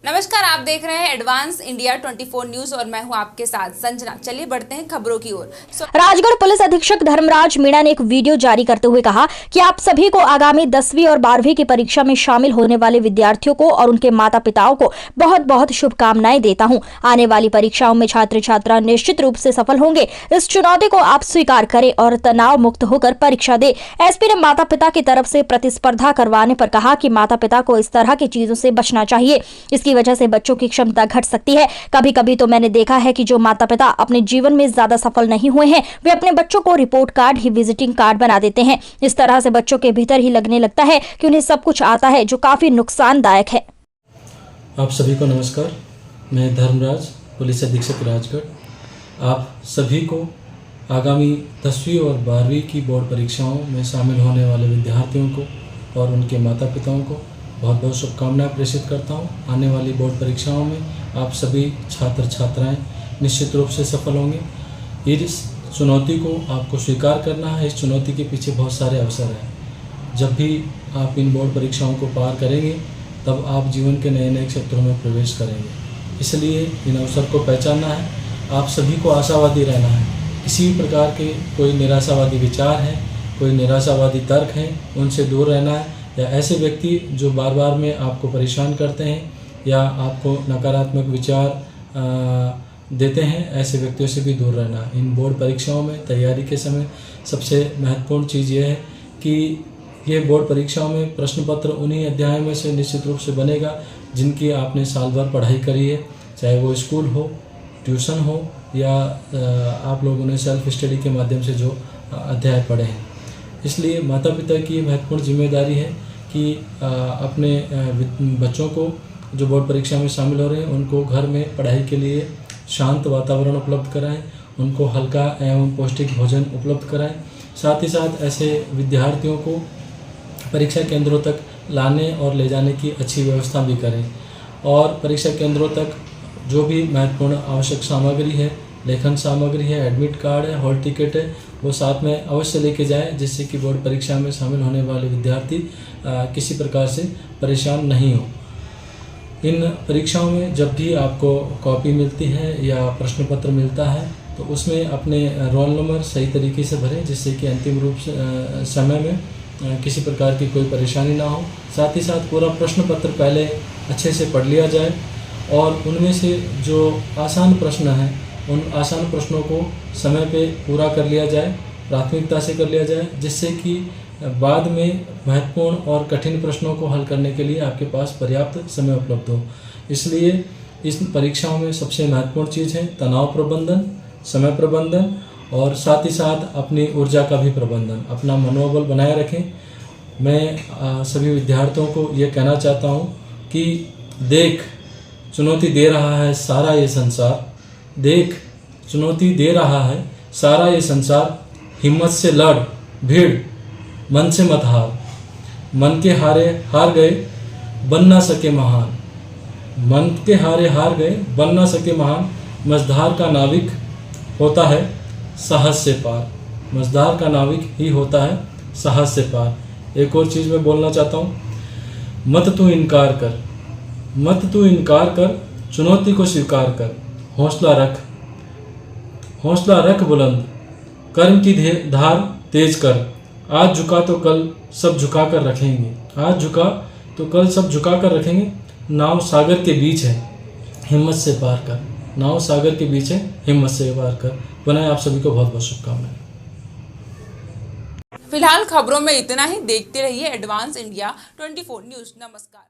नमस्कार, आप देख रहे हैं एडवांस इंडिया 24 न्यूज और मैं हूं आपके साथ संजना। चलिए बढ़ते हैं खबरों की ओर। राजगढ़ पुलिस अधीक्षक धर्मराज मीणा ने एक वीडियो जारी करते हुए कहा कि आप सभी को आगामी 10वीं और 12वीं की परीक्षा में शामिल होने वाले विद्यार्थियों को और उनके माता पिताओं को बहुत बहुत शुभकामनाएं देता हूं। आने वाली परीक्षाओं में छात्र छात्रा निश्चित रूप से सफल होंगे। इस चुनौती को आप स्वीकार करें और तनाव मुक्त होकर परीक्षा दें। एसपी ने माता पिता की तरफ से प्रतिस्पर्धा करवाने पर कहा कि माता पिता को इस तरह की चीजों से बचना चाहिए। इसकी वजह से बच्चों की क्षमता घट सकती है। कभी कभी तो मैंने देखा है कि जो माता पिता अपने जीवन में ज्यादा सफल नहीं हुए हैं वे अपने बच्चों को रिपोर्ट कार्ड ही विजिटिंग कार्ड बना देते हैं। इस तरह से बच्चों के भीतर ही लगने लगता है कि उन्हें सब कुछ आता है, जो काफी नुकसानदायक है। आप सभी को नमस्कार। मैं धर्मराज, पुलिस अधीक्षक राजगढ़। आप सभी को आगामी 10वीं और 12वीं की बोर्ड परीक्षाओं में शामिल होने वाले विद्यार्थियों को और उनके माता पिताओं को बहुत बहुत शुभकामनाएं प्रेषित करता हूं। आने वाली बोर्ड परीक्षाओं में आप सभी छात्र छात्राएं निश्चित रूप से सफल होंगे। इस चुनौती को आपको स्वीकार करना है। इस चुनौती के पीछे बहुत सारे अवसर हैं। जब भी आप इन बोर्ड परीक्षाओं को पार करेंगे तब आप जीवन के नए नए क्षेत्रों में प्रवेश करेंगे। इसलिए इन अवसर को पहचानना है। आप सभी को आशावादी रहना है। किसी भी प्रकार के कोई निराशावादी विचार हैं, कोई निराशावादी तर्क हैं, उनसे दूर रहना है। या ऐसे व्यक्ति जो बार बार में आपको परेशान करते हैं या आपको नकारात्मक विचार देते हैं, ऐसे व्यक्तियों से भी दूर रहना। इन बोर्ड परीक्षाओं में तैयारी के समय सबसे महत्वपूर्ण चीज़ यह है कि ये बोर्ड परीक्षाओं में प्रश्न पत्र उन्हीं अध्यायों में से निश्चित रूप से बनेगा जिनकी आपने साल भर पढ़ाई करी है, चाहे वो स्कूल हो, ट्यूशन हो या आप लोगों ने सेल्फ स्टडी के माध्यम से जो अध्याय पढ़े हैं। इसलिए माता पिता की महत्वपूर्ण जिम्मेदारी है कि अपने बच्चों को जो बोर्ड परीक्षा में शामिल हो रहे हैं उनको घर में पढ़ाई के लिए शांत वातावरण उपलब्ध कराएं, उनको हल्का एवं पौष्टिक भोजन उपलब्ध कराएं। साथ ही साथ ऐसे विद्यार्थियों को परीक्षा केंद्रों तक लाने और ले जाने की अच्छी व्यवस्था भी करें और परीक्षा केंद्रों तक जो भी महत्वपूर्ण आवश्यक सामग्री है, लेखन सामग्री है, एडमिट कार्ड है, हॉल टिकट है, वो साथ में अवश्य लेके जाएं, जिससे कि बोर्ड परीक्षा में शामिल होने वाले विद्यार्थी किसी प्रकार से परेशान नहीं हो। इन परीक्षाओं में जब भी आपको कॉपी मिलती है या प्रश्न पत्र मिलता है तो उसमें अपने रोल नंबर सही तरीके से भरें, जिससे कि अंतिम रूप से समय में किसी प्रकार की कोई परेशानी ना हो। साथ ही साथ पूरा प्रश्न पत्र पहले अच्छे से पढ़ लिया जाए और उनमें से जो आसान प्रश्न हैं उन आसान प्रश्नों को समय पे पूरा कर लिया जाए, प्राथमिकता से कर लिया जाए, जिससे कि बाद में महत्वपूर्ण और कठिन प्रश्नों को हल करने के लिए आपके पास पर्याप्त समय उपलब्ध हो। इसलिए इस परीक्षाओं में सबसे महत्वपूर्ण चीज़ है तनाव प्रबंधन, समय प्रबंधन और साथ ही साथ अपनी ऊर्जा का भी प्रबंधन। अपना मनोबल बनाए रखें। मैं सभी विद्यार्थियों को ये कहना चाहता हूँ कि देख, चुनौती दे रहा है सारा ये संसार, देख चुनौती दे रहा है सारा ये संसार, हिम्मत से लड़ भिड़, मन से मत हार। मन के हारे हार गए, बन ना सके महान। मन के हारे हार गए, बन ना सके महान। मझधार का नाविक होता है साहस से पार। मझधार का नाविक ही होता है साहस से पार। एक और चीज़ मैं बोलना चाहता हूँ, मत तू इनकार कर, मत तू इनकार कर, चुनौती को स्वीकार कर। हौसला रख, हौसला रख बुलंद, कर्म की धार तेज कर। आज झुका तो कल सब झुका कर रखेंगे, आज झुका तो कल सब झुका कर रखेंगे। नाव सागर के बीच है, हिम्मत से पार कर। नाव सागर के बीच है, हिम्मत से पार कर। पुनः आप सभी को बहुत बहुत शुभकामनाएं। फिलहाल खबरों में इतना ही। देखते रहिए एडवांस इंडिया 24 न्यूज। नमस्कार।